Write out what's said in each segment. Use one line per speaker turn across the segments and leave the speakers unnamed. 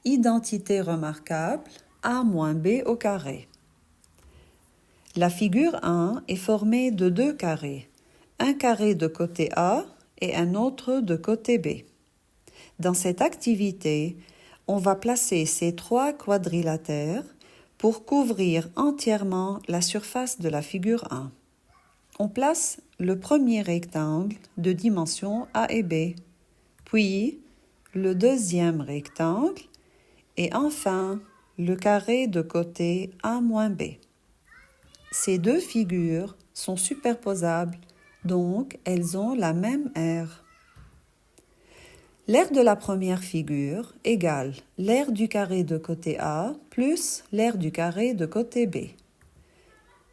Identité remarquable, a moins b au carré. La figure 1 est formée de deux carrés, un carré de côté A et un autre de côté B. Dans cette activité, on va placer ces trois quadrilatères pour couvrir entièrement la surface de la figure 1. On place le premier rectangle de dimension A et B, puis le deuxième rectangle et enfin le carré de côté A moins B. Ces deux figures sont superposables, donc elles ont la même aire. L'aire de la première figure égale l'aire du carré de côté A plus l'aire du carré de côté B.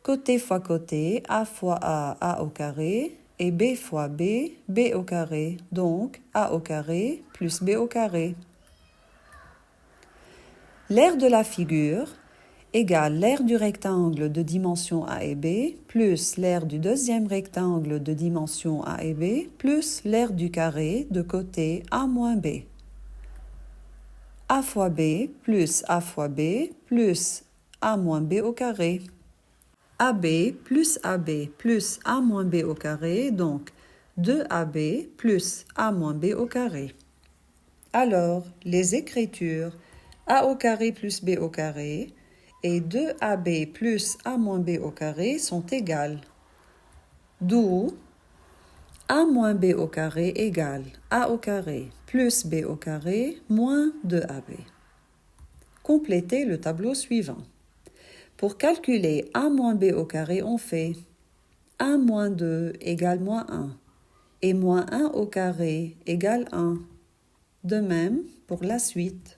Côté fois côté, A fois A au carré, et B fois B, B au carré, donc A au carré plus B au carré. L'aire de la figure égale l'aire du rectangle de dimension A et B plus l'aire du deuxième rectangle de dimension A et B plus l'aire du carré de côté A moins B. A fois B plus A fois B plus A moins B au carré. AB plus AB plus A moins B au carré, donc 2AB plus A moins B au carré. Alors, les écritures A au carré plus B au carré et 2AB plus A moins B au carré sont égales. D'où A moins B au carré égale A au carré plus B au carré moins 2AB. Complétez le tableau suivant. Pour calculer A moins B au carré, on fait 1 moins 2 égale moins 1 et moins 1 au carré égale 1. De même pour la suite.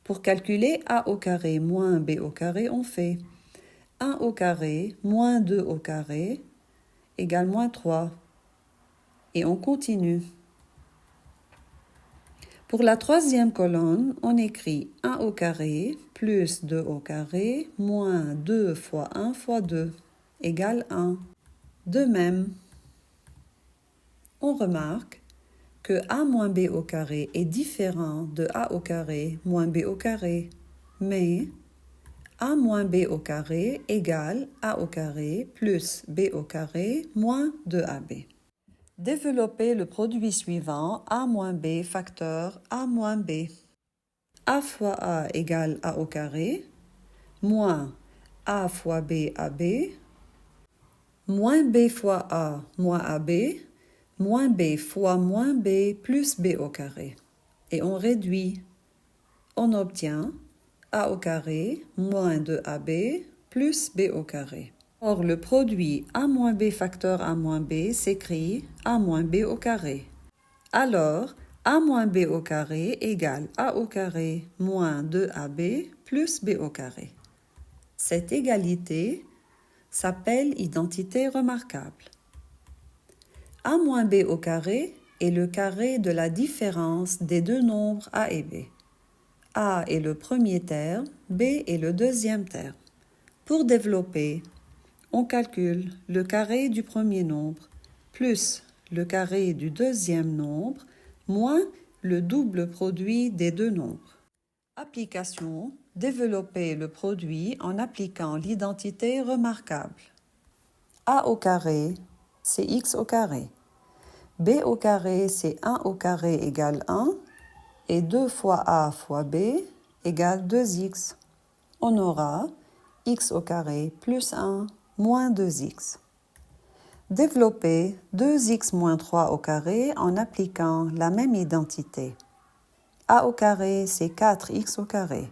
Pour calculer A au carré moins B au carré, on fait 1 au carré moins 2 au carré égale moins 3. Et on continue. Pour la troisième colonne, on écrit 1 au carré plus 2 au carré moins 2 fois 1 fois 2 égale 1. De même, on remarque que A moins B au carré est différent de A au carré moins B au carré, mais A moins B au carré égale A au carré plus B au carré moins 2AB. Développez le produit suivant A moins B facteur A moins B. A fois A égale A au carré, moins A fois B AB, moins B fois A moins AB, moins B fois moins B plus B au carré. Et on réduit. On obtient A au carré moins 2AB plus B au carré. Or, le produit A moins B facteur A moins B s'écrit A moins B au carré. Alors, A moins B au carré égale A au carré moins 2AB plus B au carré. Cette égalité s'appelle identité remarquable. A moins B au carré est le carré de la différence des deux nombres A et B. A est le premier terme, B est le deuxième terme. Pour développer, on calcule le carré du premier nombre plus le carré du deuxième nombre moins le double produit des deux nombres. Application: développer le produit en appliquant l'identité remarquable. A au carré, c'est x au carré. B au carré, c'est 1 au carré égale 1. Et 2 fois A fois B égale 2x. On aura x au carré plus 1 moins 2x. Développer 2x moins 3 au carré en appliquant la même identité. A au carré, c'est 4x au carré.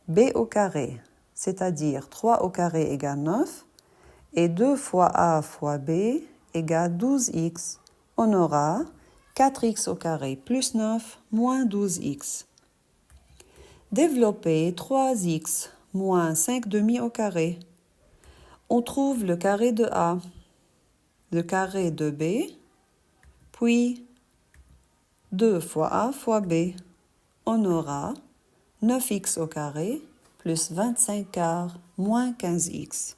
B au carré, c'est-à-dire 3 au carré égale 9. Et 2 fois A fois B égale 12x. On aura 4x au carré plus 9 moins 12x. Développer 3x moins 5 demi au carré. On trouve le carré de A, le carré de B, puis 2 fois A fois B. On aura 9x au carré plus 25 quarts moins 15x.